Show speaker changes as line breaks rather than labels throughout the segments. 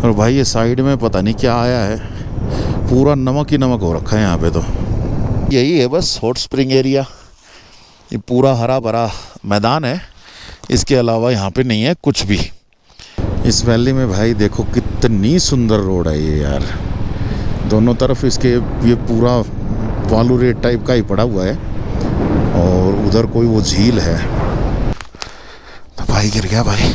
और भाई ये साइड में पता नहीं क्या आया है, पूरा नमक ही नमक हो रखा है यहाँ पे। तो यही है बस हॉट स्प्रिंग एरिया, ये पूरा हरा भरा मैदान है, इसके अलावा यहाँ पे नहीं है कुछ भी। इस वैली में भाई देखो कितनी सुंदर रोड है ये यार, दोनों तरफ इसके ये पूरा बालू रेत टाइप का ही पड़ा हुआ है, और उधर कोई वो झील है। तो भाई गिर गया भाई।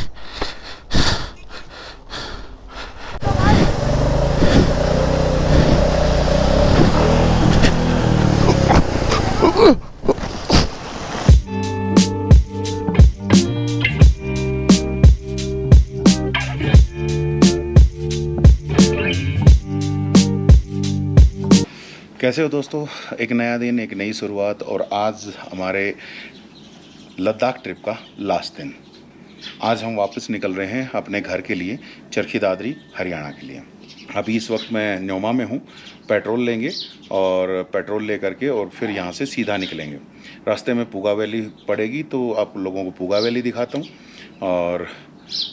कैसे हो दोस्तों, एक नया दिन, एक नई शुरुआत, और आज हमारे लद्दाख ट्रिप का लास्ट दिन। आज हम वापस निकल रहे हैं अपने घर के लिए, चरखी दादरी हरियाणा के लिए। अभी इस वक्त मैं न्योमा में हूँ, पेट्रोल लेंगे और पेट्रोल ले करके और फिर यहाँ से सीधा निकलेंगे। रास्ते में पूगा वैली पड़ेगी तो आप लोगों को पूगा वैली दिखाता हूँ। और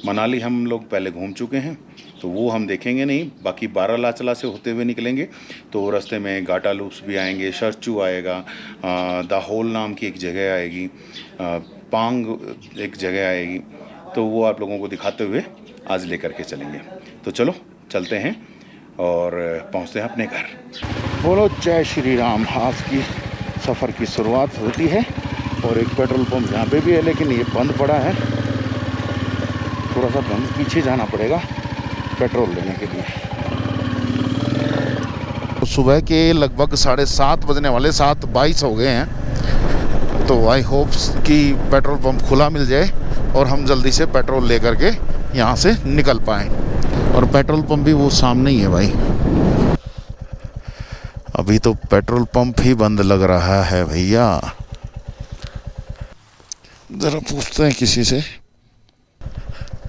मनाली हम लोग पहले घूम चुके हैं तो वो हम देखेंगे नहीं, बाकी बारालाचला से होते हुए निकलेंगे तो रास्ते में गाटा लूप्स भी आएंगे, शरचू आएगा, दाहोल नाम की एक जगह आएगी, पांग एक जगह आएगी, तो वो आप लोगों को दिखाते हुए आज लेकर के चलेंगे। तो चलो चलते हैं और पहुंचते हैं अपने घर। बोलो जय श्री राम। आज की सफ़र की शुरुआत होती है और एक पेट्रोल पंप यहाँ पे भी है, लेकिन ये बंद पड़ा है, थोड़ा सा बंद पीछे जाना पड़ेगा पेट्रोल लेने के लिए। तो सुबह के लगभग 7:30 बजने वाले, 7:22 हो गए हैं। तो आई होप्स कि पेट्रोल पंप खुला मिल जाए और हम जल्दी से पेट्रोल लेकर के यहाँ से निकल पाएँ। और पेट्रोल पंप भी वो सामने ही है भाई। अभी तो पेट्रोल पंप ही बंद लग रहा है भैया। ज़रा पूछते हैं किसी से,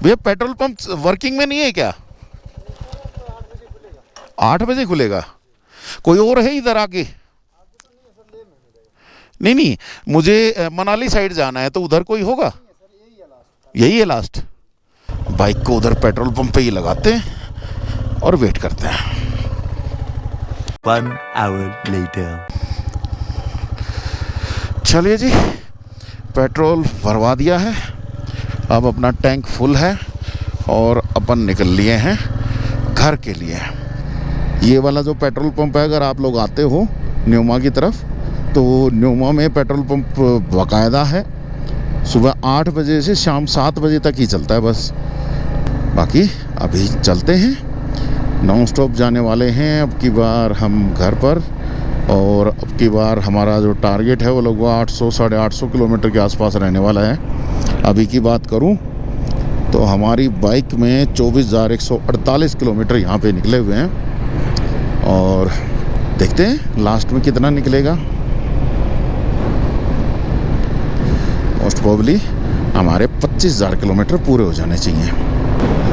भैया पेट्रोल पंप वर्किंग में नहीं है क्या? 8 बजे खुलेगा। कोई और है इधर आके? नहीं, मुझे मनाली साइड जाना है तो उधर कोई होगा? यही है लास्ट। बाइक को उधर पेट्रोल पंप पे ही लगाते हैं और वेट करते हैं।
1 hour later.
चलिए जी, पेट्रोल भरवा दिया है, अब अपना टैंक फुल है और अपन निकल लिए हैं घर के लिए। ये वाला जो पेट्रोल पंप है, अगर आप लोग आते हो न्योमा की तरफ तो न्योमा में पेट्रोल पंप बाकायदा है, सुबह 8 बजे से शाम 7 बजे तक ही चलता है बस। बाकी अभी चलते हैं, नॉन स्टॉप जाने वाले हैं अब की बार हम घर पर। और अब की बार हमारा जो टारगेट है वो लगभग 800 850 किलोमीटर के आसपास रहने वाला है। अभी की बात करूं तो हमारी बाइक में 24,148 किलोमीटर यहाँ पे निकले हुए हैं, और देखते हैं लास्ट में कितना निकलेगा। मोस्ट प्रोबेबली हमारे 25,000 किलोमीटर पूरे हो जाने चाहिए।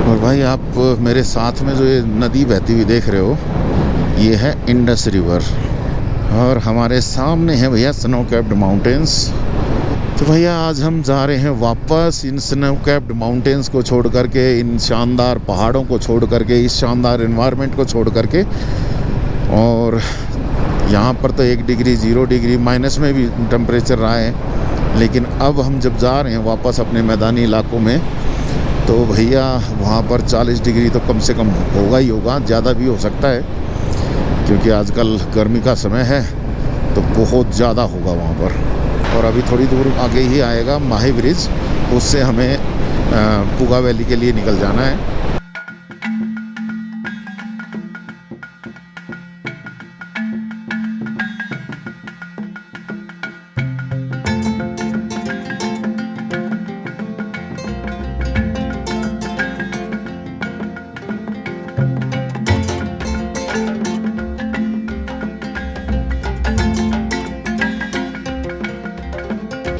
और भाई आप मेरे साथ में जो ये नदी बहती हुई देख रहे हो, ये है इंडस रिवर, और हमारे सामने है भैया स्नो कैप्ड माउंटेन्स। तो भैया आज हम जा रहे हैं वापस इन स्नो कैप्ड माउंटेन्स को छोड़ करके, इन शानदार पहाड़ों को छोड़ करके, इस शानदार एनवायरनमेंट को छोड़ करके। और यहाँ पर तो 1 डिग्री 0 डिग्री माइनस में भी टेम्परेचर रहा है, लेकिन अब हम जब जा रहे हैं वापस अपने मैदानी इलाकों में तो भैया वहाँ पर 40 डिग्री तो कम से कम होगा ही होगा, ज़्यादा भी हो सकता है क्योंकि आजकल गर्मी का समय है तो बहुत ज़्यादा होगा वहाँ पर। और अभी थोड़ी दूर आगे ही आएगा माही ब्रिज, उससे हमें पूगा वैली के लिए निकल जाना है।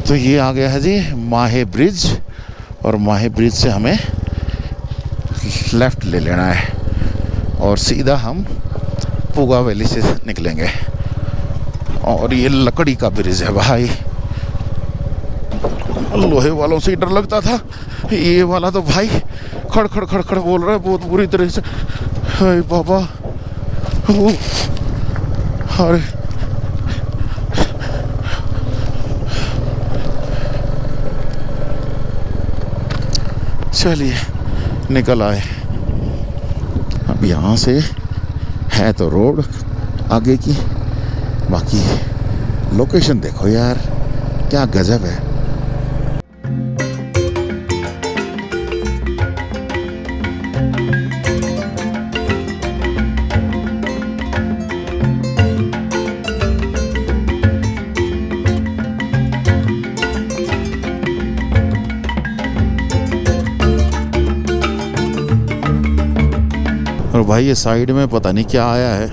तो ये आ गया है जी माहे ब्रिज, और माहे ब्रिज से हमें लेफ़्ट ले लेना है और सीधा हम पूगा वैली से निकलेंगे। और ये लकड़ी का ब्रिज है भाई, लोहे वालों से डर लगता था, ये वाला तो भाई खड़ खड़ खड़ खड़ बोल रहा है बहुत बुरी तरह से। हाय बाबा, ओ, अरे चलिए निकल आए। अब यहाँ से है तो रोड आगे की, बाकी लोकेशन देखो यार क्या गजब है। और भाई ये साइड में पता नहीं क्या आया है,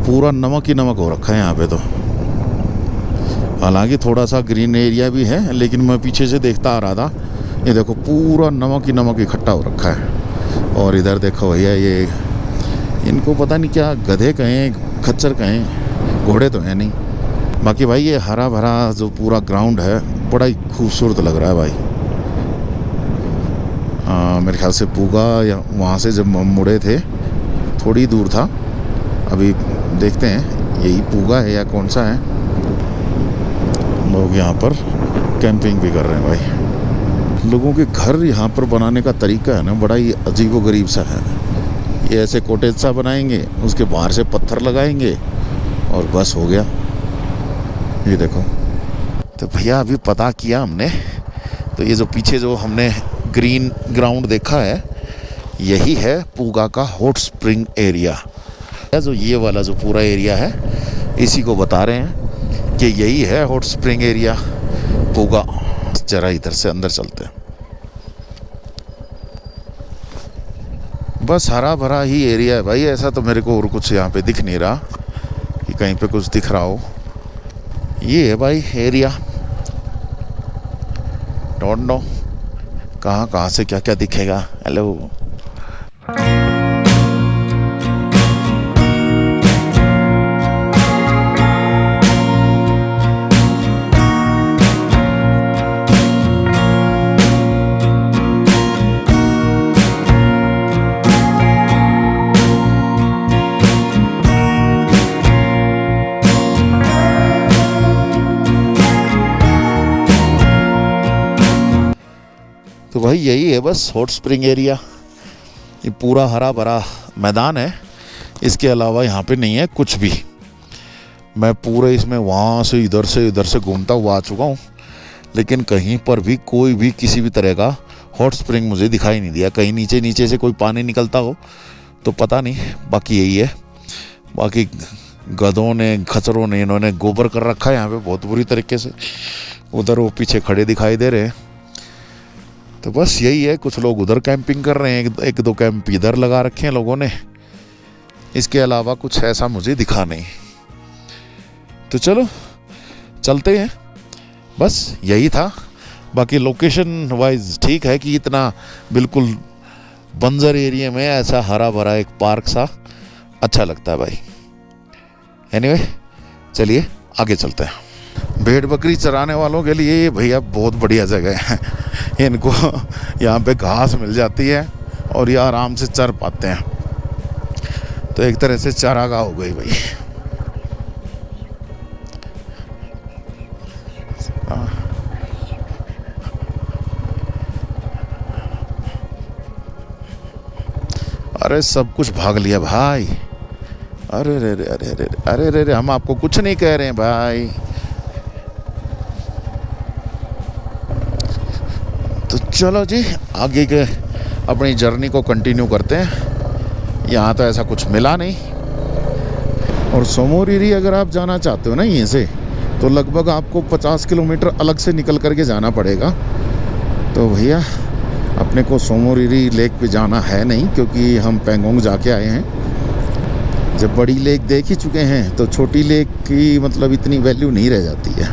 पूरा नमक ही नमक हो रखा है यहाँ पे तो। हालांकि थोड़ा सा ग्रीन एरिया भी है, लेकिन मैं पीछे से देखता आ रहा था, ये देखो पूरा नमक ही नमक इकट्ठा हो रखा है। और इधर देखो भैया, ये इनको पता नहीं क्या गधे कहें खच्चर कहें, घोड़े तो हैं नहीं। बाकी भाई ये हरा भरा जो पूरा ग्राउंड है बड़ा ही खूबसूरत लग रहा है भाई। मेरे ख्याल से पूगा या वहाँ से जब मुड़े थे थोड़ी दूर था, अभी देखते हैं यही पूगा है या कौन सा है। लोग यहाँ पर कैंपिंग भी कर रहे हैं भाई। लोगों के घर यहाँ पर बनाने का तरीका है ना बड़ा ही अजीबोगरीब सा है। ये ऐसे कॉटेज सा बनाएंगे, उसके बाहर से पत्थर लगाएंगे और बस हो गया। ये देखो, तो भैया अभी पता किया हमने, तो ये जो पीछे जो हमने ग्रीन ग्राउंड देखा है यही है पूगा का हॉट स्प्रिंग एरिया। जो ये वाला जो पूरा एरिया है इसी को बता रहे हैं कि यही है हॉट स्प्रिंग एरिया पूगा। जरा इधर से अंदर चलते हैं। बस हरा भरा ही एरिया है भाई, ऐसा तो मेरे को और कुछ यहाँ पे दिख नहीं रहा कि कहीं पे कुछ दिख रहा हो। ये है भाई एरिया, डोंट नो कहाँ से क्या क्या दिखेगा। हेलो, तो भाई यही है बस हॉट स्प्रिंग एरिया। ये पूरा हरा भरा मैदान है, इसके अलावा यहाँ पे नहीं है कुछ भी। मैं पूरे इसमें वहाँ से इधर से घूमता हुआ आ चुका हूँ, लेकिन कहीं पर भी कोई भी किसी भी तरह का हॉट स्प्रिंग मुझे दिखाई नहीं दिया। कहीं नीचे से कोई पानी निकलता हो तो पता नहीं, बाकी यही है। बाकी गधों ने खच्चरों ने इन्होंने गोबर कर रखा है यहाँ पे बहुत बुरी तरीके से। उधर वो पीछे खड़े दिखाई दे रहे हैं। तो बस यही है, कुछ लोग उधर कैंपिंग कर रहे हैं, एक दो कैंप इधर लगा रखे हैं लोगों ने। इसके अलावा कुछ ऐसा मुझे दिखा नहीं। तो चलो चलते हैं, बस यही था। बाकी लोकेशन वाइज ठीक है कि इतना बिल्कुल बंजर एरिया में ऐसा हरा भरा एक पार्क सा अच्छा लगता है भाई। एनीवे चलिए आगे चलते हैं। भेड़ बकरी चराने वालों के लिए भैया बहुत बढ़िया जगह है। इनको यहाँ पे घास मिल जाती है और ये आराम से चर पाते हैं। तो एक तरह से चारागाह हो गई भाई। अरे सब कुछ भाग लिया भाई। अरे रे रे अरे रे अरे रे रे, हम आपको कुछ नहीं कह रहे हैं भाई। तो चलो जी आगे के अपनी जर्नी को कंटिन्यू करते हैं। यहाँ तो ऐसा कुछ मिला नहीं। और सोमोरिरी अगर आप जाना चाहते हो ना यहीं से, तो लगभग आपको 50 किलोमीटर अलग से निकल करके जाना पड़ेगा। तो भैया अपने को सोमोरिरी लेक पे जाना है नहीं, क्योंकि हम पेंगोंग जाके आए हैं। जब बड़ी लेक देख ही चुके हैं तो छोटी लेक की मतलब इतनी वैल्यू नहीं रह जाती है।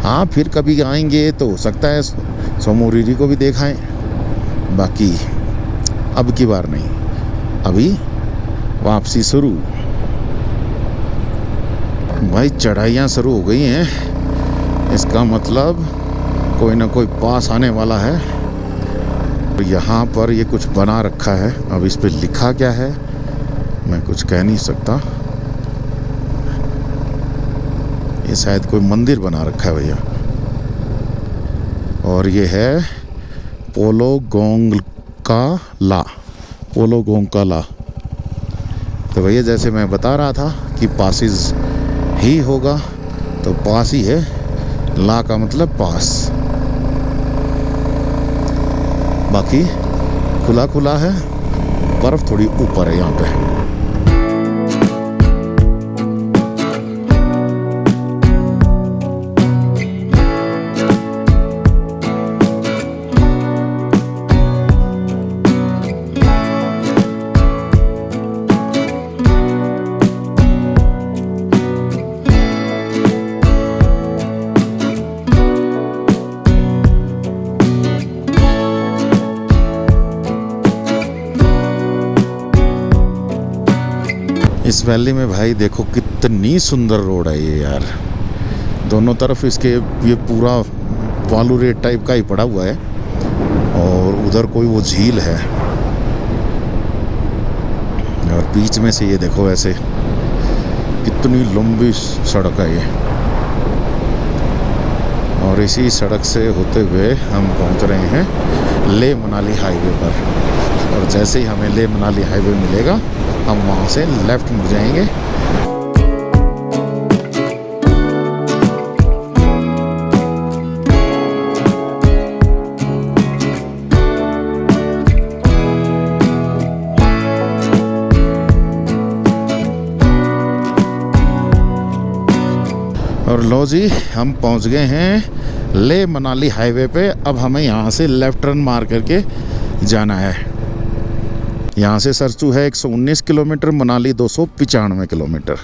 हाँ फिर कभी आएंगे तो हो सकता है सोमोरिरी को भी देखाएं, बाकी अब की बार नहीं। अभी वापसी शुरू। भाई चढ़ाइयाँ शुरू हो गई हैं, इसका मतलब कोई ना कोई पास आने वाला है। और यहाँ पर ये कुछ बना रखा है। अब इस पे लिखा क्या है मैं कुछ कह नहीं सकता। ये शायद कोई मंदिर बना रखा है भैया। और ये है पोलो गोंगकाला, पोलो गोंगकाला। तो भैया जैसे मैं बता रहा था कि पासिस ही होगा, तो पास ही है, ला का मतलब पास। बाकी खुला खुला है, बर्फ थोड़ी ऊपर है यहाँ पे। इस वैली में भाई देखो कितनी सुंदर रोड है ये यार। दोनों तरफ इसके ये पूरा बालू रेत टाइप का ही पड़ा हुआ है, और उधर कोई वो झील है, और बीच में से ये देखो ऐसे कितनी लंबी सड़क है ये। और इसी सड़क से होते हुए हम पहुंच रहे हैं लेह मनाली हाईवे पर। और जैसे ही हमें लेह मनाली हाईवे मिलेगा हम वहाँ से लेफ़्ट मुड़ जाएंगे। और लो जी, हम पहुँच गए हैं लेह मनाली हाईवे पे। अब हमें यहाँ से लेफ़्ट टर्न मार करके जाना है। यहाँ से सरचू है 119 किलोमीटर, मनाली 295 किलोमीटर।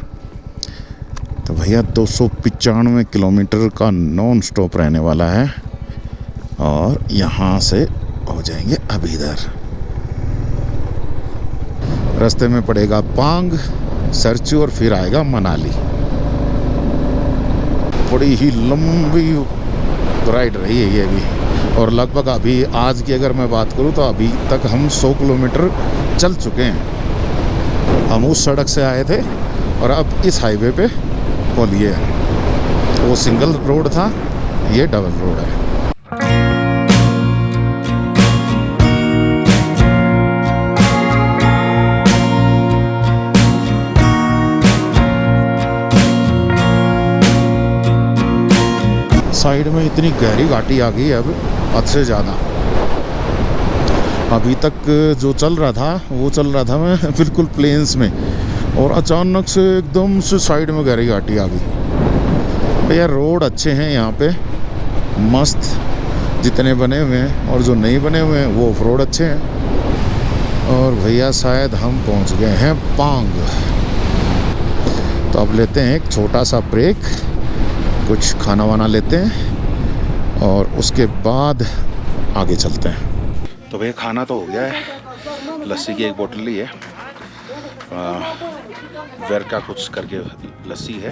तो भैया 295 किलोमीटर का नॉन स्टॉप रहने वाला है। और यहाँ से हो जाएंगे अब इधर। रास्ते में पड़ेगा पांग, सरचू और फिर आएगा मनाली। बड़ी ही लंबी राइड रही है ये भी। और लगभग अभी आज की अगर मैं बात करूँ तो अभी तक हम 100 किलोमीटर चल चुके हैं। हम उस सड़क से आए थे और अब इस हाईवे पे बोलिए वो सिंगल रोड था, ये डबल रोड है। साइड में इतनी गहरी घाटी आ गई है अब, हद से ज़्यादा। अभी तक जो चल रहा था वो चल रहा था मैं बिल्कुल प्लेन्स में, और अचानक से एकदम से साइड में गहरी घाटी आ गई। भैया रोड अच्छे हैं यहाँ पे, मस्त जितने बने हुए हैं, और जो नहीं बने हुए हैं वो ऑफ रोड अच्छे हैं। और भैया शायद हम पहुँच गए हैं पांग। तो अब लेते हैं एक छोटा सा ब्रेक, कुछ खाना वाना लेते हैं और उसके बाद आगे चलते हैं। तो भैया खाना तो हो गया है, लस्सी की एक बोतल ली है, वेर का कुछ करके लस्सी है,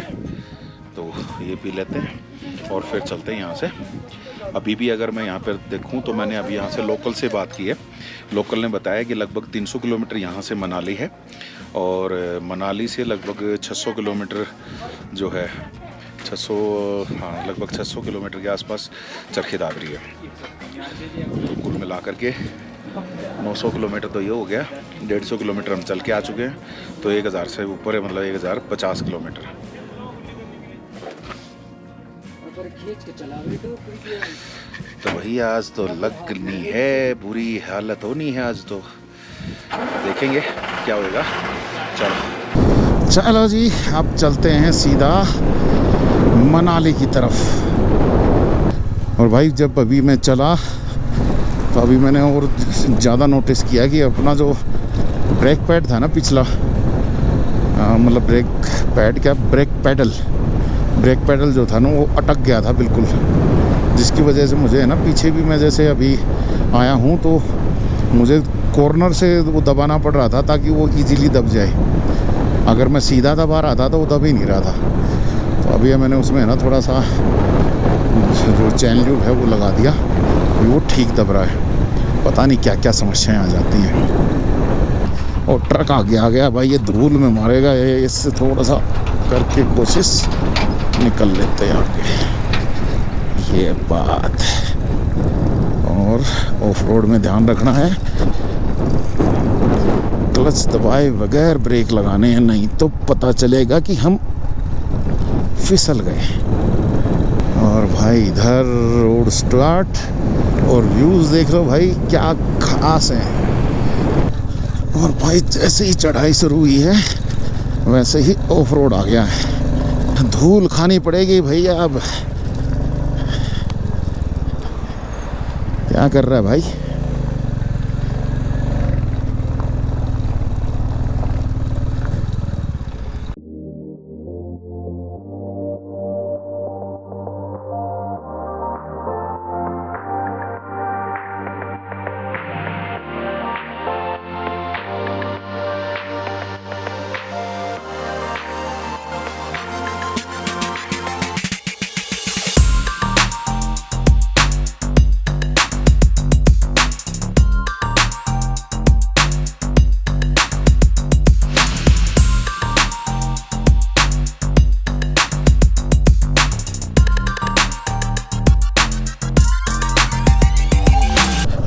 तो ये पी लेते हैं और फिर चलते हैं यहाँ से। अभी भी अगर मैं यहाँ पर देखूँ तो मैंने अभी यहाँ से लोकल से बात की है। लोकल ने बताया कि लगभग 300 किलोमीटर यहाँ से मनाली है, और मनाली से लगभग 600 किलोमीटर जो है 600, हाँ लगभग 600 किलोमीटर के आसपास चरखी दादरी है। तो कुल मिला करके 900 किलोमीटर तो ये हो गया। 150 किलोमीटर हम चल के आ चुके हैं, तो 1000 से ऊपर है, मतलब 1050 किलोमीटर। तो भैया आज तो लगनी है, बुरी हालत होनी है आज, तो देखेंगे क्या होगा। चलो जी, अब चलते हैं सीधा मनाली की तरफ। और भाई जब अभी मैं चला तो अभी मैंने और ज़्यादा नोटिस किया कि अपना जो ब्रेक पैड था ना पिछला, मतलब ब्रेक पैड क्या, ब्रेक पैडल जो था ना वो अटक गया था बिल्कुल, जिसकी वजह से मुझे है ना पीछे भी मैं जैसे अभी आया हूँ तो मुझे कॉर्नर से वो दबाना पड़ रहा था ताकि वो इजीली दब जाए। अगर मैं सीधा दबा रहा था तो वो दब ही नहीं रहा था। तो अभी मैंने उसमें है ना थोड़ा सा जो चैन ल्यूब है वो लगा दिया, वो ठीक दब रहा है। पता नहीं क्या क्या समस्याएं आ जाती हैं। और ट्रक आगे आ गया भाई, ये धूल में मारेगा ये, इससे थोड़ा सा करके कोशिश निकल लेते हैं आगे, ये बात। और ऑफ रोड में ध्यान रखना है, क्लच दबाए बगैर ब्रेक लगाने हैं, नहीं तो पता चलेगा कि हम फिसल गए। और भाई इधर रोड स्टार्ट और व्यूज़ देख लो भाई क्या खास हैं। और भाई जैसे ही चढ़ाई शुरू हुई है वैसे ही ऑफ रोड आ गया है। धूल खानी पड़ेगी भैया। अब क्या कर रहा है भाई?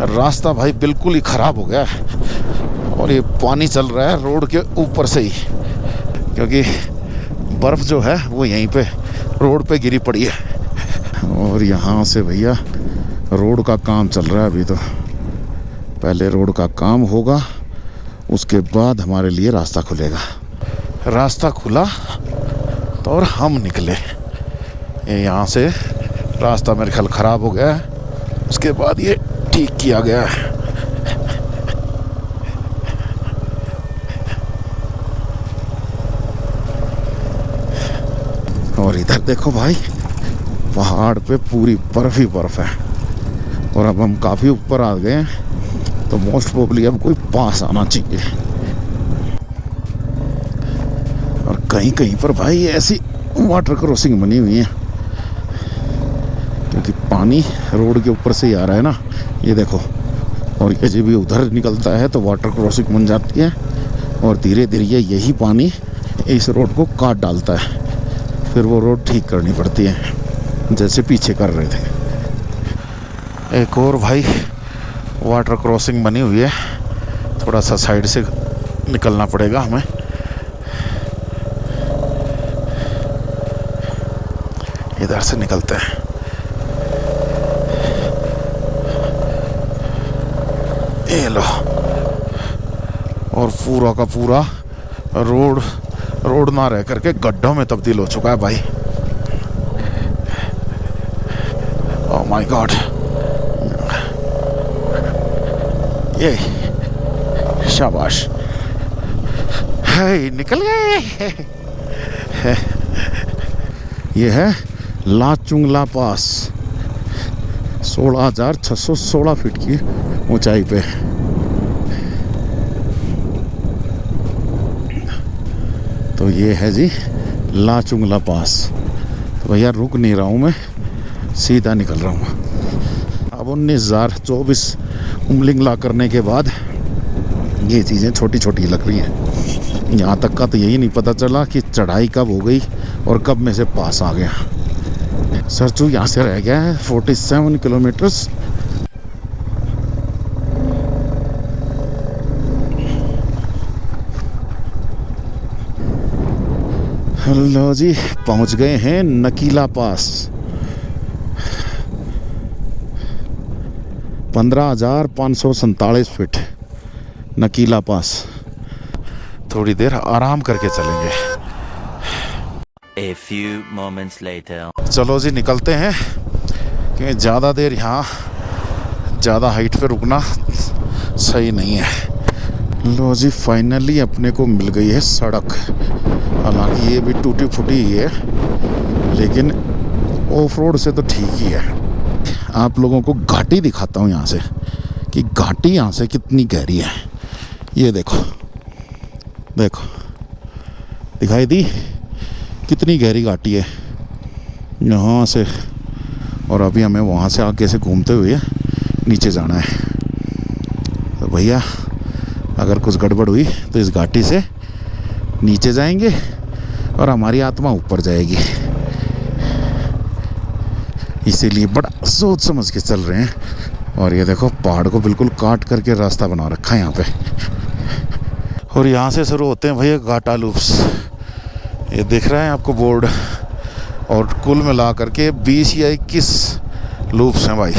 रास्ता भाई बिल्कुल ही ख़राब हो गया है और ये पानी चल रहा है रोड के ऊपर से ही, क्योंकि बर्फ़ जो है वो यहीं पे रोड पे गिरी पड़ी है। और यहाँ से भैया रोड का काम चल रहा है अभी, तो पहले रोड का काम होगा उसके बाद हमारे लिए रास्ता खुलेगा। रास्ता खुला तो और हम निकले। ये यहाँ से रास्ता मेरे ख्याल ख़राब हो गया है, उसके बाद ये ठीक किया गया है। और इधर देखो भाई पहाड़ पे पूरी बर्फ ही बर्फ है। और अब हम काफ़ी ऊपर आ गए हैं, तो मोस्ट प्रोबेबली अब कोई पास आना चाहिए। और कहीं कहीं पर भाई ऐसी वाटर क्रॉसिंग बनी हुई है, क्योंकि पानी रोड के ऊपर से ही आ रहा है ना, ये देखो। और ये जब भी उधर निकलता है तो वाटर क्रॉसिंग बन जाती है और धीरे धीरे यही पानी इस रोड को काट डालता है, फिर वो रोड ठीक करनी पड़ती है जैसे पीछे कर रहे थे। एक और भाई वाटर क्रॉसिंग बनी हुई है, थोड़ा सा साइड से निकलना पड़ेगा हमें। इधर से निकलते हैं। ये लो, और पूरा का पूरा रोड ना रह करके गड्ढों में तब्दील हो चुका है भाई। ओह माय गॉड, ये शाबाश, है निकल गए। ये है लाचुंगला पास, 16,616 फीट की ऊंचाई पे। तो ये है जी लाचुंगला पास। तो भैया रुक नहीं रहा हूँ मैं, सीधा निकल रहा हूँ। अब 19,024 उमलिंगला करने के बाद ये चीज़ें छोटी छोटी लग रही हैं। यहाँ तक का तो यही नहीं पता चला कि चढ़ाई कब हो गई और कब में से पास आ गया। सरचू यहाँ से रह गया है 47 किलोमीटर्स। हेलो जी, पहुँच गए हैं नकीला पास। 15,547 फीट नकीला पास। थोड़ी देर आराम करके चलेंगे।
A few moments later.
चलो जी निकलते हैं, क्योंकि ज़्यादा देर यहाँ ज़्यादा हाइट पे रुकना सही नहीं है। लो जी फाइनली अपने को मिल गई है सड़क। हालांकि ये भी टूटी फूटी ही है, लेकिन ऑफ रोड से तो ठीक ही है। आप लोगों को घाटी दिखाता हूँ यहाँ से, कि घाटी यहाँ से कितनी गहरी है। ये देखो देखो, दिखाई दी कितनी गहरी घाटी है यहाँ से। और अभी हमें वहाँ से आगे से घूमते हुए नीचे जाना है। तो भैया अगर कुछ गड़बड़ हुई तो इस घाटी से नीचे जाएंगे और हमारी आत्मा ऊपर जाएगी, इसीलिए बड़ा सोच समझ के चल रहे हैं। और ये देखो पहाड़ को बिल्कुल काट करके रास्ता बना रखा है यहाँ पे, और यहाँ से शुरू होते हैं भैया घाटा लूप्स। ये दिख रहा है आपको बोर्ड, और कुल मिला करके 20 या 21 लूप्स हैं भाई।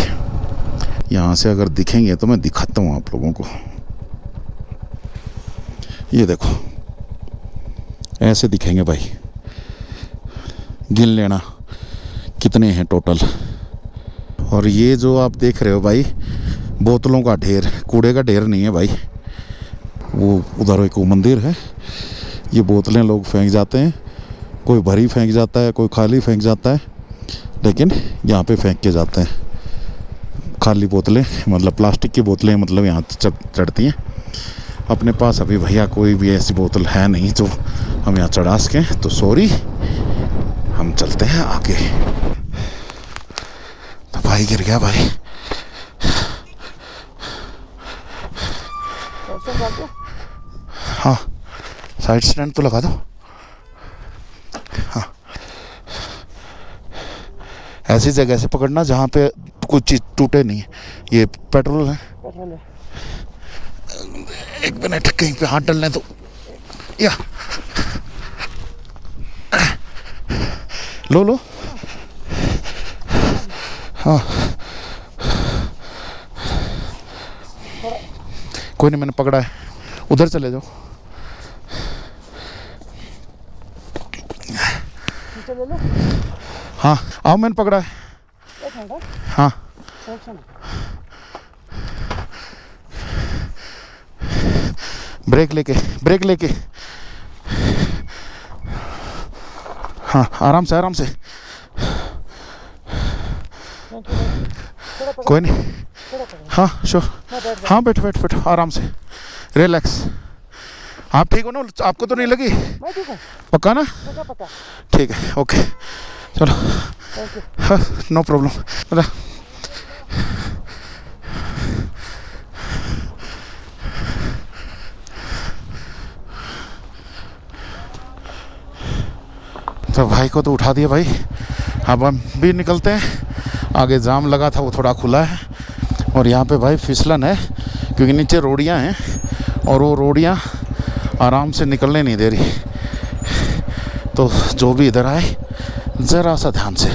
यहाँ से अगर दिखेंगे तो मैं दिखाता हूँ आप लोगों को। ये देखो ऐसे दिखेंगे भाई, गिन लेना कितने हैं टोटल। और ये जो आप देख रहे हो भाई बोतलों का ढेर, कूड़े का ढेर नहीं है भाई, वो उधर एक मंदिर है, ये बोतलें लोग फेंक जाते हैं, कोई भरी फेंक जाता है, कोई खाली फेंक जाता है, लेकिन यहाँ पे फेंक के जाते हैं खाली बोतलें, मतलब प्लास्टिक की बोतलें, मतलब यहाँ चढ़ती हैं। अपने पास अभी भैया कोई भी ऐसी बोतल है नहीं जो हम यहाँ चढ़ा सकें, तो सॉरी, हम चलते हैं आगे। तो भाई गिर गया भाई। हाँ साइड स्टैंड तो लगा दो। हाँ ऐसी जगह से पकड़ना जहाँ पे कुछ चीज़ टूटे नहीं। ये पेट्रोल है, एक मिनट कहीं पे हाथ डालने तो, या लो लो। हाँ कोई नहीं, मैंने पकड़ा है, उधर चले जाओ। हाँ आओ, मैंने पकड़ा है। हाँ ब्रेक लेके हाँ आराम से कोई नहीं। हाँ श्योर, हाँ बैठो आराम से, रिलैक्स। आप ठीक हो ना? आपको तो नहीं लगी? पक्का ना? ठीक है, ओके चलो, हाँ नो प्रॉब्लम। तो भाई को तो उठा दिया भाई, अब हम भी निकलते हैं। आगे जाम लगा था वो थोड़ा खुला है, और यहाँ पे भाई फिसलन है क्योंकि नीचे रोडियाँ हैं, और वो रोडियाँ आराम से निकलने नहीं दे रही। तो जो भी इधर आए ज़रा सा ध्यान से,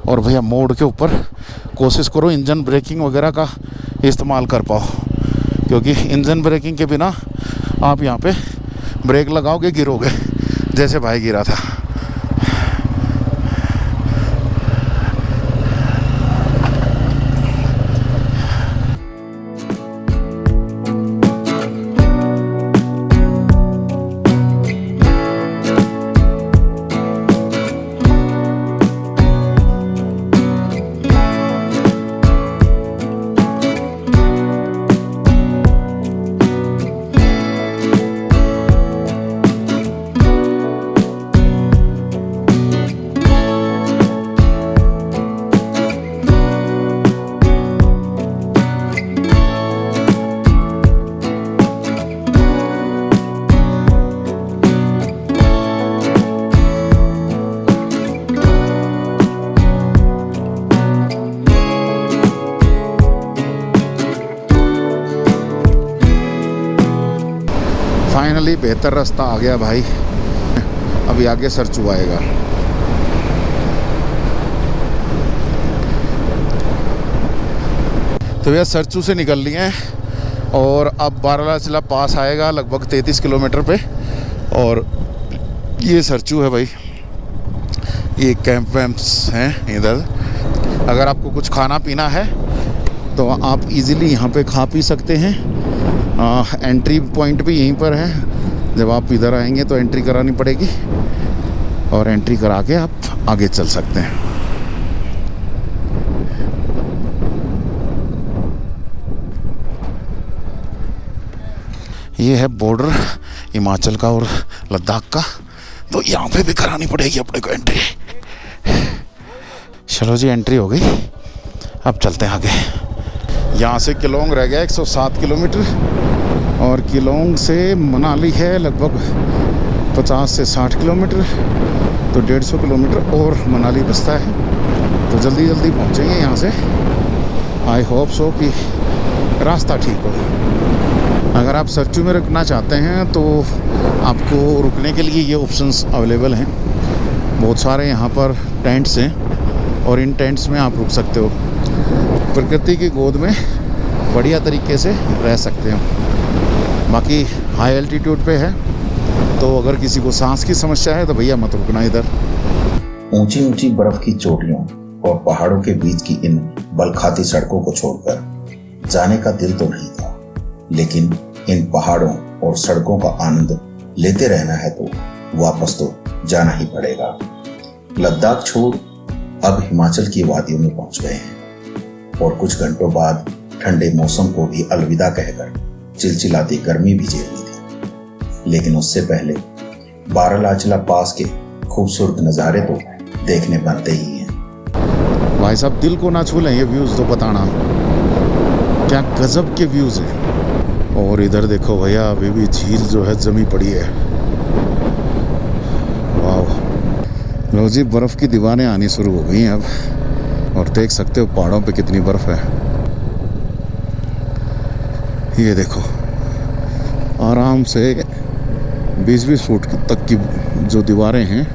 और भैया मोड़ के ऊपर कोशिश करो इंजन ब्रेकिंग वगैरह का इस्तेमाल कर पाओ, क्योंकि इंजन ब्रेकिंग के बिना आप यहाँ पे ब्रेक लगाओगे गिरोगे, जैसे भाई गिरा था। फाइनली बेहतर रास्ता आ गया भाई, अभी आगे सरचू आएगा। तो भैया सरचू से निकल लिए हैं, और अब बारालाचला पास आएगा लगभग 33 किलोमीटर पे, और ये सरचू है भाई। ये कैंप वैम्प्स हैं इधर। अगर आपको कुछ खाना पीना है तो आप इजीली यहाँ पे खा पी सकते हैं। एंट्री पॉइंट भी यहीं पर है, जब आप इधर आएंगे तो एंट्री करानी पड़ेगी, और एंट्री करा के आप आगे चल सकते हैं। ये है बॉर्डर हिमाचल का और लद्दाख का, तो यहाँ पे भी करानी पड़ेगी अपने को एंट्री। चलो जी एंट्री हो गई, अब चलते हैं आगे। यहाँ से किलोंग रह गया 107 किलोमीटर और किलोंग से मनाली है लगभग 50 से 60 किलोमीटर, तो 150 किलोमीटर और मनाली बसता है। तो जल्दी जल्दी पहुँचेंगे यहाँ से। आई होप सो कि रास्ता ठीक हो। अगर आप सरचू में रुकना चाहते हैं तो आपको रुकने के लिए ये ऑप्शंस अवेलेबल हैं। बहुत सारे यहाँ पर टेंट्स हैं और इन टेंट्स में आप रुक सकते हो। प्रकृति की गोद में बढ़िया तरीके से रह सकते हो। बाकी हाई एल्टीट्यूड पे है, तो अगर किसी को सांस की समस्या है तो भैया मत रुकना इधर।
ऊंची ऊंची बर्फ की चोटियों और पहाड़ों के बीच की इन बलखाती सड़कों को छोड़कर जाने का दिल तो नहीं था, लेकिन इन पहाड़ों और सड़कों का आनंद लेते रहना है तो वापस तो जाना ही पड़ेगा। लद्दाख छोड़ अब हिमाचल की वादियों में पहुंच गए हैं और कुछ घंटों बाद ठंडे मौसम को भी अलविदा कहकर चिलचिलाती गर्मी भी झेलनी थी। लेकिन उससे पहले बारालाचला पास के खूबसूरत नज़ारे तो देखने बनते ही हैं।
भाई साहब दिल को ना छू लें, ये व्यूज़ तो बताना क्या गजब के व्यूज़ हैं। और इधर देखो भैया, अभी भी झील जो है जमी पड़ी है। वाह, लो जी बर्फ़ की दीवारें आनी शुरू हो गई हैं अब, और देख सकते हो पहाड़ों पे कितनी बर्फ़ है। ये देखो आराम से 20-20 फुट तक की जो दीवारें हैं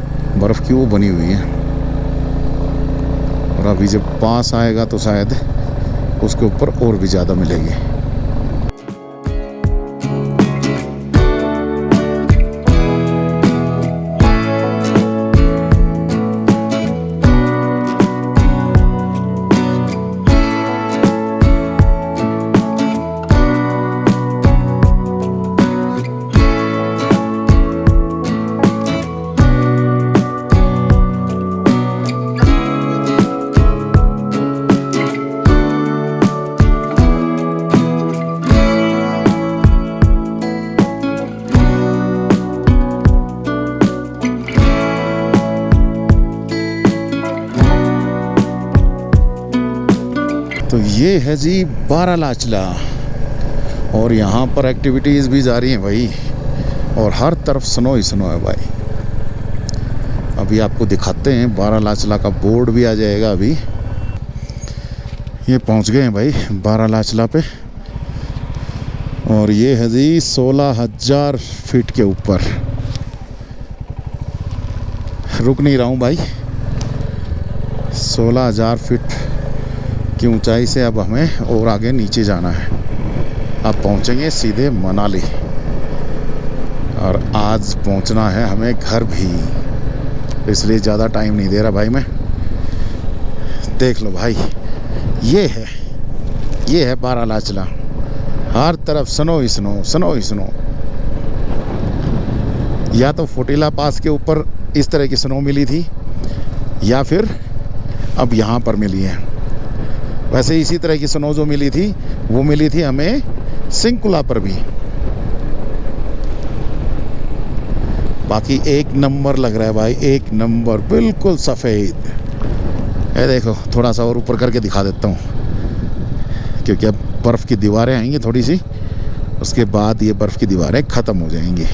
बर्फ़ की वो बनी हुई हैं। और अभी जब पास आएगा तो शायद उसके ऊपर और भी ज़्यादा मिलेगी। तो ये है जी बारालाचला, और यहाँ पर एक्टिविटीज़ भी जारी हैं भाई, और हर तरफ स्नो ही स्नो है भाई। अभी आपको दिखाते हैं, बारालाचला का बोर्ड भी आ जाएगा। अभी ये पहुँच गए हैं भाई बारालाचला पे, और ये है जी 16,000 फीट के ऊपर। रुक नहीं रहा हूँ भाई, 16,000 फीट की ऊंचाई से अब हमें और आगे नीचे जाना है। अब पहुंचेंगे सीधे मनाली, और आज पहुंचना है हमें घर भी, इसलिए ज़्यादा टाइम नहीं दे रहा भाई मैं। देख लो भाई, ये है बारालाचला। हर तरफ स्नो ही स्नो, स्नो ही स्नो। या तो फोटिला पास के ऊपर इस तरह की स्नो मिली थी, या फिर अब यहाँ पर मिली है। वैसे इसी तरह की स्नो जो मिली थी वो मिली थी हमें सिंकुला पर भी। बाकी एक नंबर लग रहा है भाई, एक नंबर, बिल्कुल सफ़ेद। ये देखो, थोड़ा सा और ऊपर करके दिखा देता हूँ, क्योंकि अब बर्फ़ की दीवारें आएंगी थोड़ी सी, उसके बाद ये बर्फ़ की दीवारें ख़त्म हो जाएंगी।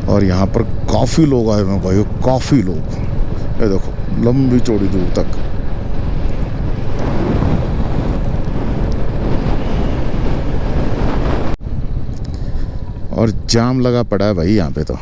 और यहाँ पर काफ़ी लोग आए हुए हैं भाई, काफ़ी लोग। ये देखो लंबी चौड़ी दूर तक। और जाम लगा पड़ा है भाई यहाँ पे तो।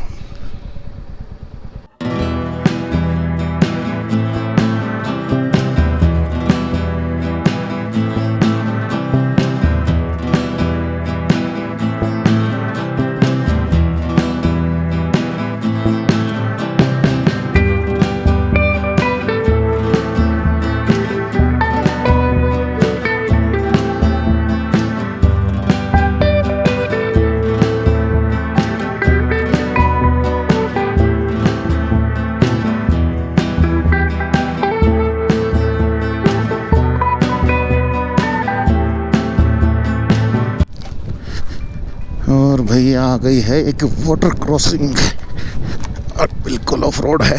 और भैया आ गई है एक वाटर क्रॉसिंग, और बिल्कुल ऑफ रोड है।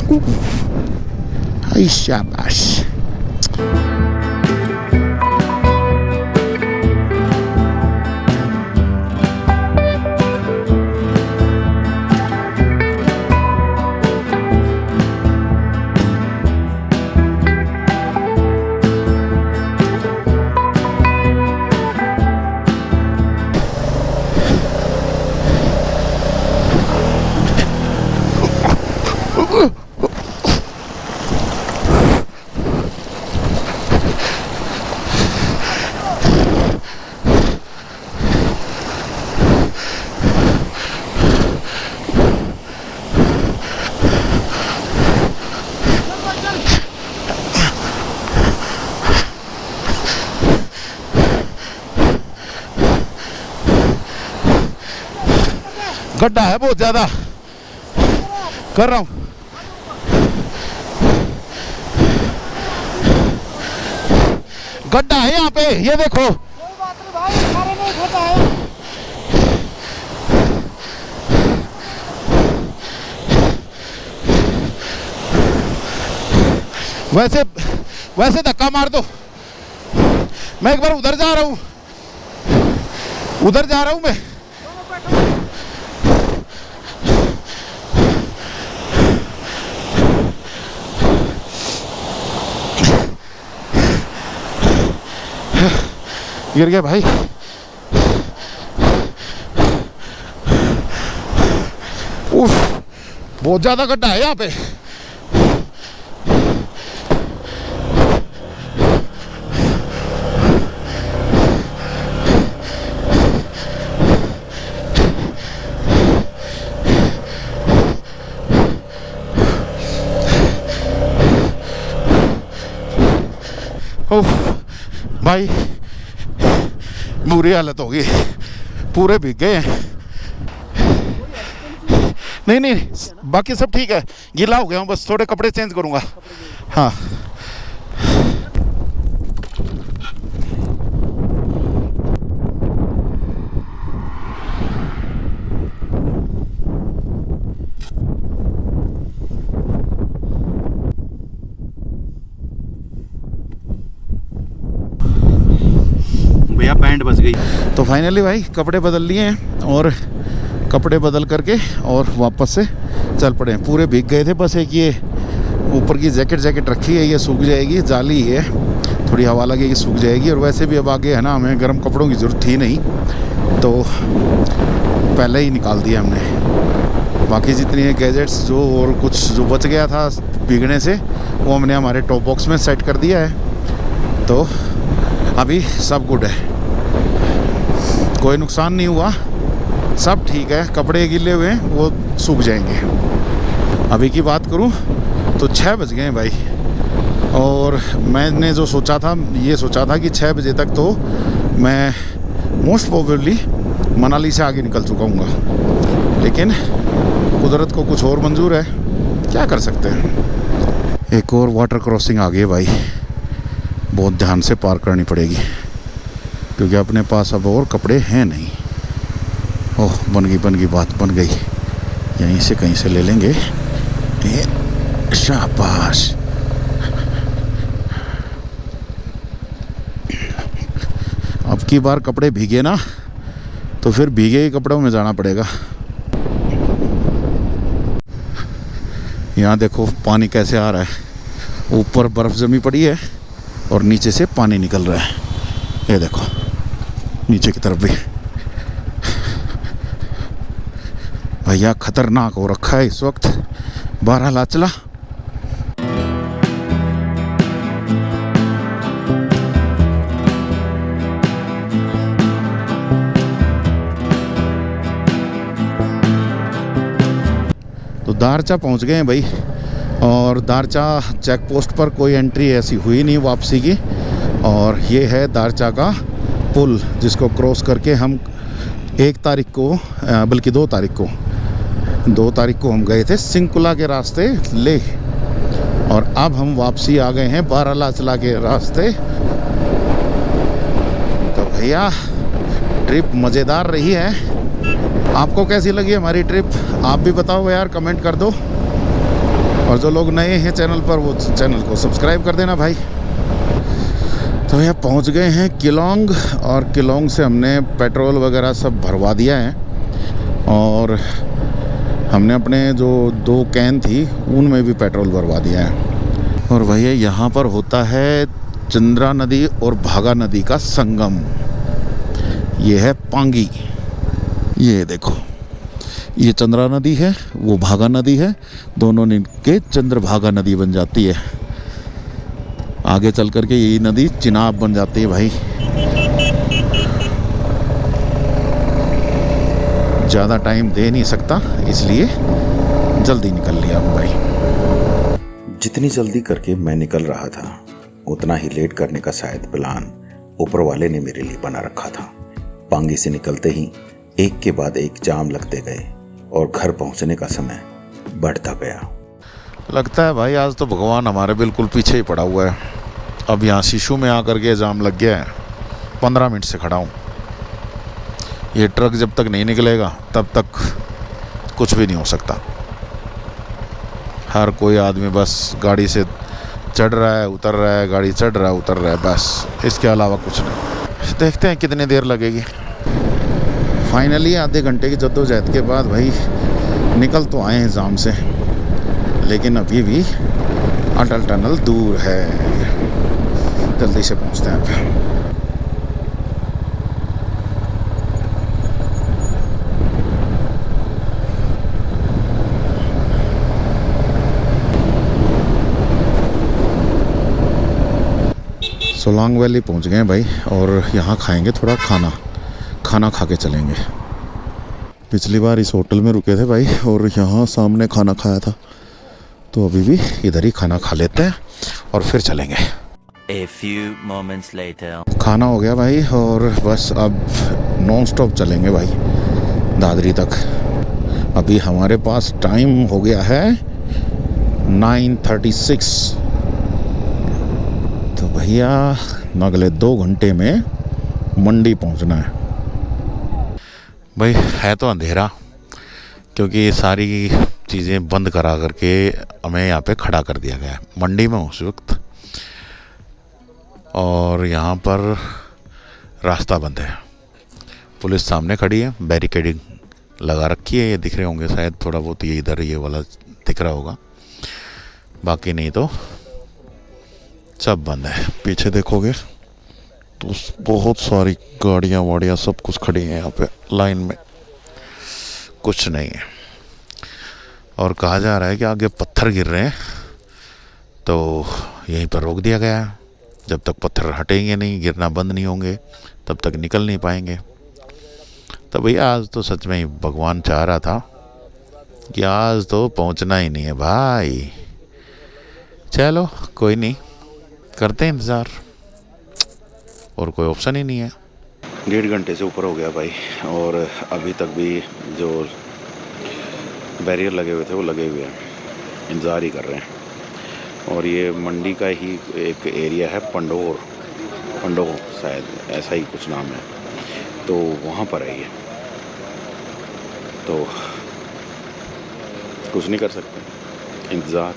हाय शाबाश। गड्ढा है बहुत ज्यादा, कर रहा हूं। गड्ढा है यहाँ पे, ये देखो। वैसे वैसे धक्का मार दो। मैं एक बार उधर जा रहा हूँ, उधर जा रहा हूँ मैं। गिर गया भाई। उफ, बहुत ज्यादा गड्ढा है यहाँ पे। उफ भाई, बुरी हालत होगी, पूरे भीग गए हैं। नहीं, बाकी सब ठीक है, गीला हो गया हूँ, बस थोड़े कपड़े चेंज करूँगा। हाँ
भैया पैंट बच गई।
तो फाइनली भाई कपड़े बदल लिए हैं, और कपड़े बदल करके और वापस से चल पड़े हैं। पूरे भीग गए थे, बस एक ये ऊपर की जैकेट रखी है, ये सूख जाएगी, जाली है, थोड़ी हवा लगेगी सूख जाएगी। और वैसे भी अब आगे है ना, हमें गर्म कपड़ों की ज़रूरत थी नहीं, तो पहले ही निकाल दिया हमने। बाकी जितनी गैजेट्स जो और कुछ जो बच गया था भीगने से, वो हमने हमारे टॉप बॉक्स में सेट कर दिया है। तो अभी सब गुड है, कोई नुकसान नहीं हुआ, सब ठीक है। कपड़े गीले हुए हैं, वो सूख जाएंगे। अभी की बात करूं तो 6 बज गए हैं भाई, और मैंने जो सोचा था, ये सोचा था कि 6 बजे तक तो मैं मोस्ट प्रोबेबली मनाली से आगे निकल चुका हूँ, लेकिन कुदरत को कुछ और मंजूर है, क्या कर सकते हैं। एक और वाटर क्रॉसिंग आ गई भाई, बहुत ध्यान से पार करनी पड़ेगी, क्योंकि अपने पास अब और कपड़े हैं नहीं। ओह, बन गई बात, बन गई। यहीं से कहीं से ले लेंगे। शाबाश। अब की बार कपड़े भीगे ना, तो फिर भीगे ही कपड़ों में जाना पड़ेगा। यहाँ देखो पानी कैसे आ रहा है, ऊपर बर्फ़ जमी पड़ी है और नीचे से पानी निकल रहा है। ये देखो नीचे की तरफ भी भैया खतरनाक हो रखा है इस वक्त। 12 लाचला। तो दारचा पहुंच गए हैं भाई, और दारचा चेक पोस्ट पर कोई एंट्री ऐसी हुई नहीं वापसी की। और ये है दारचा का पुल, जिसको क्रॉस करके हम 1 तारीख को, बल्कि 2 तारीख को हम गए थे सिंकुला के रास्ते ले, और अब हम वापसी आ गए हैं बारालाचला के रास्ते। तो भैया ट्रिप मज़ेदार रही है। आपको कैसी लगी हमारी ट्रिप, आप भी बताओ यार, कमेंट कर दो। और जो लोग नए हैं चैनल पर वो चैनल को सब्सक्राइब कर देना भाई। तो यहाँ पहुँच गए हैं किलोंग, और किलोंग से हमने पेट्रोल वगैरह सब भरवा दिया है, और हमने अपने जो 2 कैन थी उनमें भी पेट्रोल भरवा दिया है। और भैया यहाँ पर होता है चंद्रा नदी और भागा नदी का संगम। ये है पांगी, ये देखो, ये चंद्रा नदी है, वो भागा नदी है, दोनों मिलके चंद्रभागा नदी बन जाती है। आगे चल कर के यही नदी चिनाब बन जाती है भाई। ज़्यादा टाइम दे नहीं सकता, इसलिए जल्दी निकल लिया हूँ भाई।
जितनी जल्दी करके मैं निकल रहा था, उतना ही लेट करने का शायद प्लान ऊपर वाले ने मेरे लिए बना रखा था। पांगी से निकलते ही एक के बाद एक जाम लगते गए और घर पहुंचने का समय बढ़ता गया।
लगता है भाई आज तो भगवान हमारे बिल्कुल पीछे ही पड़ा हुआ है। अब यहाँ शीशू में आकर के जाम लग गया है। 15 मिनट से खड़ा हूँ। ये ट्रक जब तक नहीं निकलेगा तब तक कुछ भी नहीं हो सकता। हर कोई आदमी बस गाड़ी से चढ़ रहा है, उतर रहा है, गाड़ी चढ़ रहा है, उतर रहा है, बस इसके अलावा कुछ नहीं। देखते हैं कितनी देर लगेगी। फाइनली आधे घंटे की जद्दोजहद के बाद भाई निकल तो आए हैं जाम से, लेकिन अभी भी अटल टनल दूर है। जल्दी से पहुंचते हैं अब। सोलांग वैली पहुंच गए हैं भाई, और यहाँ खाएंगे थोड़ा खाना खा के चलेंगे। पिछली बार इस होटल में रुके थे भाई, और यहाँ सामने खाना खाया था, तो अभी भी इधर ही खाना खा लेते हैं और फिर चलेंगे।
A few moments later.
खाना हो गया भाई, और बस अब नॉन स्टॉप चलेंगे भाई दादरी तक। अभी हमारे पास टाइम हो गया है 9:36। तो भैया अगले 2 घंटे में मंडी पहुंचना है भाई। है तो अंधेरा, क्योंकि सारी चीज़ें बंद करा करके हमें यहाँ पे खड़ा कर दिया गया है मंडी में उस वक्त, और यहाँ पर रास्ता बंद है। पुलिस सामने खड़ी है, बैरिकेडिंग लगा रखी है, ये दिख रहे होंगे शायद थोड़ा बहुत, ये इधर ये वाला दिख रहा होगा, बाकी नहीं तो सब बंद है। पीछे देखोगे तो बहुत सारी गाड़ियाँ वाड़ियाँ सब कुछ खड़ी हैं यहाँ पे लाइन में, कुछ नहीं है। और कहा जा रहा है कि आगे पत्थर गिर रहे हैं, तो यहीं पर रोक दिया गया है। जब तक पत्थर हटेंगे नहीं, गिरना बंद नहीं होंगे, तब तक निकल नहीं पाएंगे। तो भैया आज तो सच में ही भगवान चाह रहा था कि आज तो पहुंचना ही नहीं है भाई। चलो कोई नहीं, करते हैं इंतज़ार, और कोई ऑप्शन ही नहीं है। 1.5 घंटे से ऊपर हो गया भाई, और अभी तक भी जो बैरियर लगे हुए थे वो लगे हुए हैं, इंतज़ार ही कर रहे हैं। और ये मंडी का ही एक एरिया है, पंडोह शायद ऐसा ही कुछ नाम है, तो वहाँ पर है ये। तो कुछ नहीं कर सकते, इंतज़ार।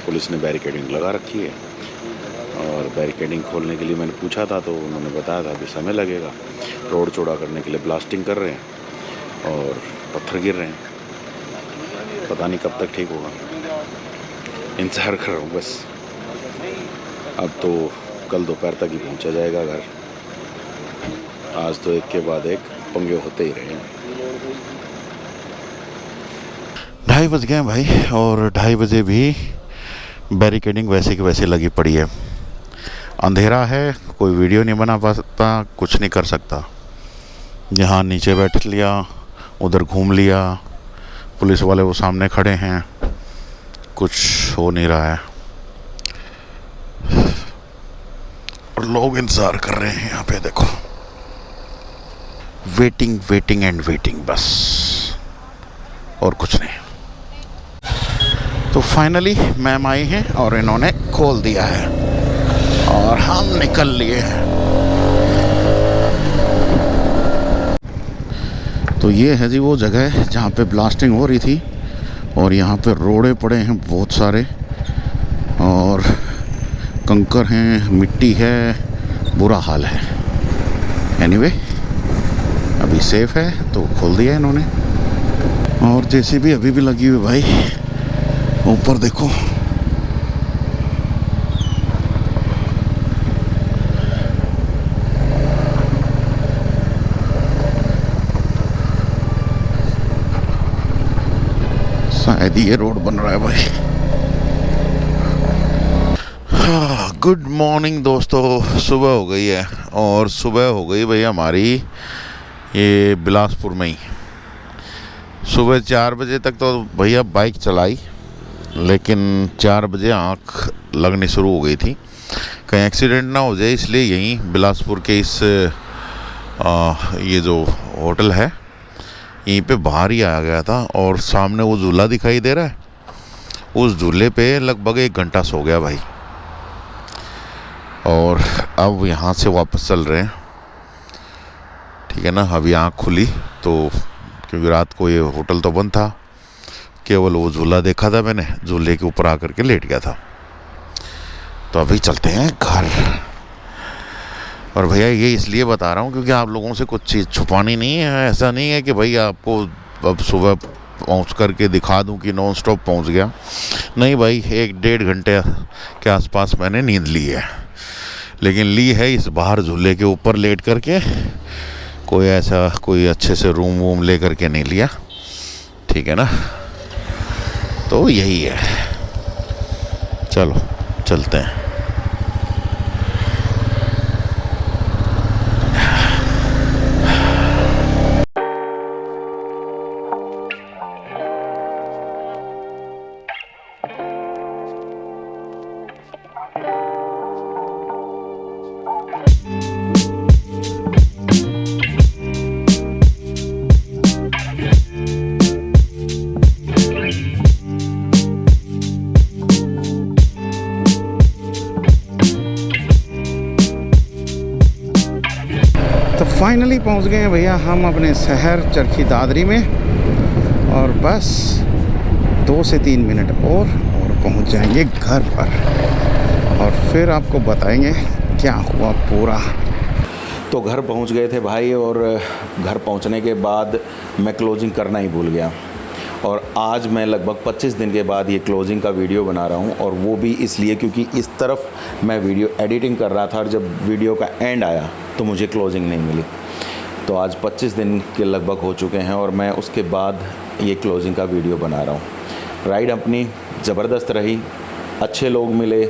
पुलिस ने बैरिकेडिंग लगा रखी है, और बैरिकेडिंग खोलने के लिए मैंने पूछा था, तो उन्होंने बताया था कि समय लगेगा। रोड चौड़ा करने के लिए ब्लास्टिंग कर रहे हैं और पत्थर गिर रहे हैं, पता नहीं कब तक ठीक होगा। इंतज़ार कर रहा हूँ बस। अब तो कल दोपहर तक ही पहुँचा जाएगा घर। आज तो एक के बाद एक पंगे होते ही रहे हैं। 2:30 बज गए भाई, और 2:30 बजे भी बैरिकेडिंग वैसे की वैसे लगी पड़ी है। अंधेरा है, कोई वीडियो नहीं बना पाता, कुछ नहीं कर सकता। यहाँ नीचे बैठ लिया, उधर घूम लिया, पुलिस वाले वो सामने खड़े हैं, कुछ हो नहीं रहा है, और लोग इंतज़ार कर रहे हैं यहाँ पे। देखो, वेटिंग एंड वेटिंग, बस और कुछ नहीं। तो फाइनली मैम आई हैं और इन्होंने खोल दिया है, और हम निकल लिए हैं। तो ये है जी वो जगह जहाँ पे ब्लास्टिंग हो रही थी, और यहाँ पे रोड़े पड़े हैं बहुत सारे, और कंकर हैं, मिट्टी है, बुरा हाल है। एनीवे, अभी सेफ है तो खोल दिया इन्होंने। और जेसीबी अभी भी लगी हुई भाई, ऊपर देखो। शायद ये रोड बन रहा है भाई। गुड मॉर्निंग दोस्तों, सुबह हो गई है, और सुबह हो गई भाई हमारी ये बिलासपुर में ही। सुबह 4 बजे तक तो भैया बाइक चलाई, लेकिन 4 बजे आँख लगनी शुरू हो गई थी, कहीं एक्सीडेंट ना हो जाए, इसलिए यहीं बिलासपुर के इस ये जो होटल है यहीं पे बाहर ही आ गया था। और सामने वो झूला दिखाई दे रहा है, उस झूले पे लगभग 1 घंटा सो गया भाई। और अब यहाँ से वापस चल रहे हैं, ठीक है ना। अभी आँख खुली तो, क्योंकि रात को ये होटल तो बंद था, केवल वो झूला देखा था मैंने, झूले के ऊपर आकर के लेट गया था। तो अभी चलते हैं घर। और भैया ये इसलिए बता रहा हूँ क्योंकि आप लोगों से कुछ चीज़ छुपानी नहीं है। ऐसा नहीं है कि भाई आपको अब सुबह पहुँच करके दिखा दूँ कि नॉन स्टॉप पहुँच गया। नहीं भाई, 1-1.5 घंटे के आसपास मैंने नींद ली है, लेकिन ली है इस बाहर झूले के ऊपर लेट करके। कोई अच्छे से रूम वूम ले करके नहीं लिया, ठीक है ना। तो यही है, चलो चलते हैं। तो फाइनली पहुंच गए हैं भैया हम अपने शहर चरखी दादरी में, और बस 2 से 3 मिनट और पहुंच जाएंगे घर पर, और फिर आपको बताएंगे क्या हुआ पूरा। तो घर पहुंच गए थे भाई, और घर पहुंचने के बाद मैं क्लोजिंग करना ही भूल गया। और आज मैं लगभग 25 दिन के बाद ये क्लोजिंग का वीडियो बना रहा हूँ, और वो भी इसलिए क्योंकि इस तरफ मैं वीडियो एडिटिंग कर रहा था, और जब वीडियो का एंड आया तो मुझे क्लोजिंग नहीं मिली। तो आज 25 दिन के लगभग हो चुके हैं, और मैं उसके बाद ये क्लोजिंग का वीडियो बना रहा हूँ। राइड अपनी ज़बरदस्त रही, अच्छे लोग मिले,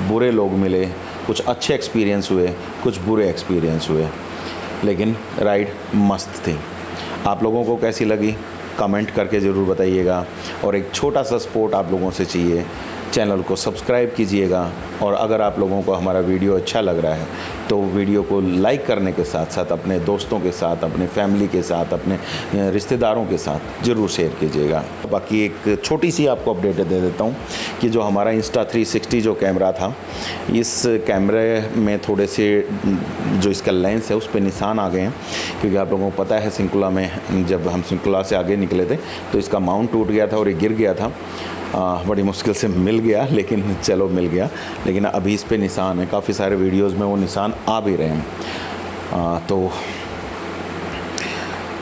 बुरे लोग मिले, कुछ अच्छे एक्सपीरियंस हुए, कुछ बुरे एक्सपीरियंस हुए, लेकिन राइड मस्त थी। आप लोगों को कैसी लगी कमेंट करके ज़रूर बताइएगा, और एक छोटा सा सपोर्ट आप लोगों से चाहिए, चैनल को सब्सक्राइब कीजिएगा। और अगर आप लोगों को हमारा वीडियो अच्छा लग रहा है तो वीडियो को लाइक करने के साथ साथ अपने दोस्तों के साथ, अपने फैमिली के साथ, अपने रिश्तेदारों के साथ ज़रूर शेयर कीजिएगा। बाकी एक छोटी सी आपको अपडेट दे देता हूँ कि जो हमारा Insta360 जो कैमरा था, इस कैमरे में थोड़े से जो इसका लेंस है उस पर निशान आ गए हैं, क्योंकि आप लोगों को पता है सिंकुला में जब हम सिंकुला से आगे निकले थे तो इसका माउंट टूट गया था और ये गिर गया था। बड़ी मुश्किल से मिल गया, लेकिन चलो मिल गया। लेकिन अभी इस पे निशान है, काफ़ी सारे वीडियोस में वो निशान आ भी रहे हैं। तो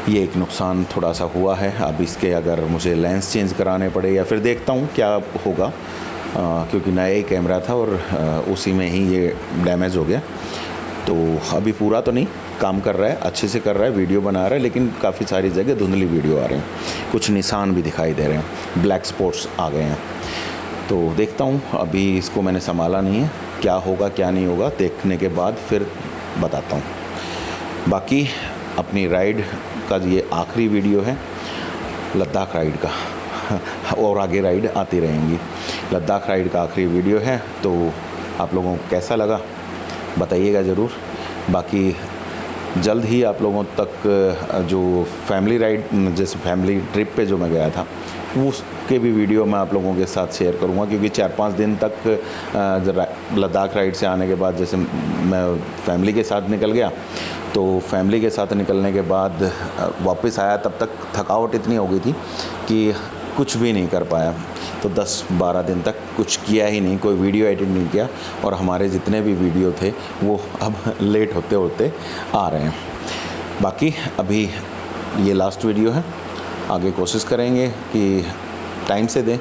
ये एक नुकसान थोड़ा सा हुआ है। अब इसके अगर मुझे लेंस चेंज कराने पड़े या फिर देखता हूँ क्या होगा, क्योंकि नया ही कैमरा था और उसी में ही ये डैमेज हो गया। तो अभी पूरा तो नहीं काम कर रहा है, अच्छे से कर रहा है, वीडियो बना रहा है, लेकिन काफ़ी सारी जगह धुंधली वीडियो आ रहे हैं, कुछ निशान भी दिखाई दे रहे हैं, ब्लैक स्पॉट्स आ गए हैं। तो देखता हूँ, अभी इसको मैंने संभाला नहीं है, क्या होगा क्या नहीं होगा देखने के बाद फिर बताता हूँ। बाकी अपनी राइड का ये आखिरी वीडियो है लद्दाख राइड का और आगे राइड आती रहेंगी। लद्दाख राइड का आखिरी वीडियो है, तो आप लोगों को कैसा लगा बताइएगा ज़रूर। बाकी जल्द ही आप लोगों तक जो फैमिली राइड, जैसे फैमिली ट्रिप पे जो मैं गया था, उसके भी वीडियो मैं आप लोगों के साथ शेयर करूंगा, क्योंकि 4-5 दिन तक लद्दाख राइड से आने के बाद जैसे मैं फैमिली के साथ निकल गया, तो फैमिली के साथ निकलने के बाद वापस आया, तब तक थकावट इतनी हो गई थी कि कुछ भी नहीं कर पाया। तो 10-12 दिन तक कुछ किया ही नहीं, कोई वीडियो एडिट नहीं किया, और हमारे जितने भी वीडियो थे वो अब लेट होते होते आ रहे हैं। बाकी अभी ये लास्ट वीडियो है, आगे कोशिश करेंगे कि टाइम से दें।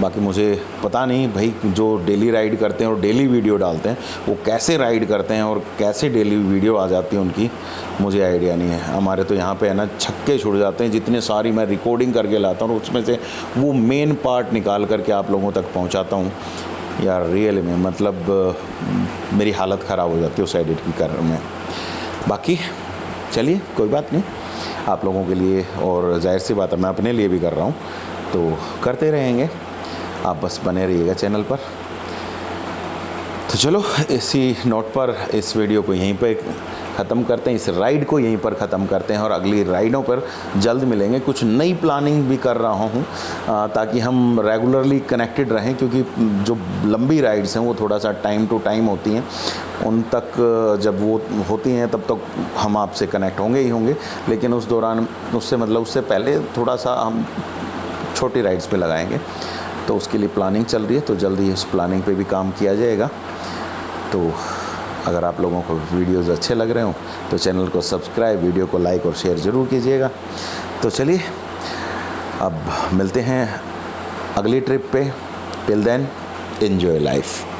बाकी मुझे पता नहीं भाई, जो डेली राइड करते हैं और डेली वीडियो डालते हैं वो कैसे राइड करते हैं और कैसे डेली वीडियो आ जाती है उनकी, मुझे आइडिया नहीं है। हमारे तो यहाँ पे है ना छक्के छुड़ जाते हैं, जितने सारी मैं रिकॉर्डिंग करके लाता हूँ और उसमें से वो मेन पार्ट निकाल करके आप लोगों तक पहुँचाता हूँ। यार रियल में मतलब मेरी हालत ख़राब हो जाती है उस एडिट की करने में। बाकी चलिए कोई बात नहीं, आप लोगों के लिए, और जाहिर सी बात है मैं अपने लिए भी कर रहा हूँ, तो करते रहेंगे। आप बस बने रहिएगा चैनल पर। तो चलो इसी नोट पर इस वीडियो को यहीं पे ख़त्म करते हैं, इस राइड को यहीं पर ख़त्म करते हैं, और अगली राइडों पर जल्द मिलेंगे। कुछ नई प्लानिंग भी कर रहा हूँ ताकि हम रेगुलरली कनेक्टेड रहें, क्योंकि जो लंबी राइड्स हैं वो थोड़ा सा टाइम टू टाइम होती हैं, उन तक जब वो होती हैं तब तक हम आपसे कनेक्ट होंगे ही होंगे, लेकिन उस दौरान उससे पहले थोड़ा सा हम छोटी राइड्स पे लगाएंगे। तो उसके लिए प्लानिंग चल रही है, तो जल्दी उस प्लानिंग पे भी काम किया जाएगा। तो अगर आप लोगों को वीडियोज़ अच्छे लग रहे हो तो चैनल को सब्सक्राइब, वीडियो को लाइक और शेयर ज़रूर कीजिएगा। तो चलिए अब मिलते हैं अगली ट्रिप पे। Till then enjoy life.